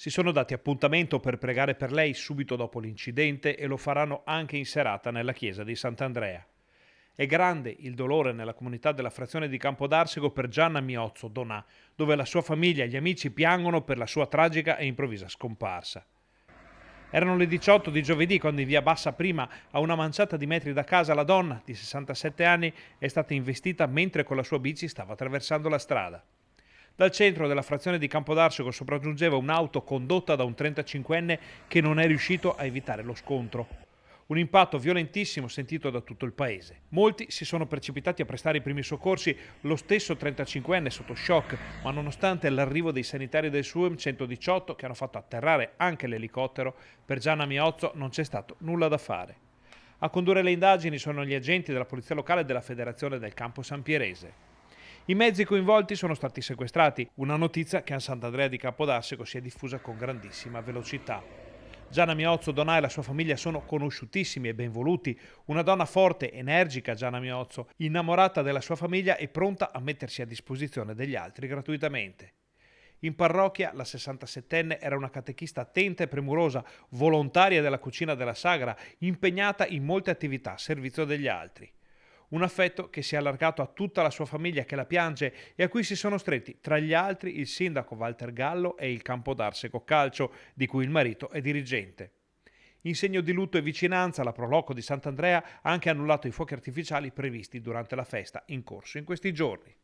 Si sono dati appuntamento per pregare per lei subito dopo l'incidente e lo faranno anche in serata nella chiesa di Sant'Andrea. È grande il dolore nella comunità della frazione di Campodarsego per Gianna Miozzo Donà, dove la sua famiglia e gli amici piangono per la sua tragica e improvvisa scomparsa. Erano le 18 di giovedì quando in via Bassa Prima, a una manciata di metri da casa, la donna di 67 anni è stata investita mentre con la sua bici stava attraversando la strada. Dal centro della frazione di Campodarsego sopraggiungeva un'auto condotta da un 35enne che non è riuscito a evitare lo scontro. Un impatto violentissimo sentito da tutto il paese. Molti si sono precipitati a prestare i primi soccorsi, lo stesso 35enne sotto shock, ma nonostante l'arrivo dei sanitari del SUEM 118 che hanno fatto atterrare anche l'elicottero, per Gianna Miozzo non c'è stato nulla da fare. A condurre le indagini sono gli agenti della Polizia Locale e della Federazione del Campo Sampierese. I mezzi coinvolti sono stati sequestrati, una notizia che a Sant'Andrea di Campodarsego si è diffusa con grandissima velocità. Gianna Miozzo Donà e la sua famiglia sono conosciutissimi e benvoluti, una donna forte, energica Gianna Miozzo, innamorata della sua famiglia e pronta a mettersi a disposizione degli altri gratuitamente. In parrocchia la 67enne era una catechista attenta e premurosa, volontaria della cucina della Sagra, impegnata in molte attività a servizio degli altri. Un affetto che si è allargato a tutta la sua famiglia che la piange e a cui si sono stretti, tra gli altri, il sindaco Walter Gallo e il Campodarsego Calcio, di cui il marito è dirigente. In segno di lutto e vicinanza, la Proloco di Sant'Andrea ha anche annullato i fuochi artificiali previsti durante la festa in corso in questi giorni.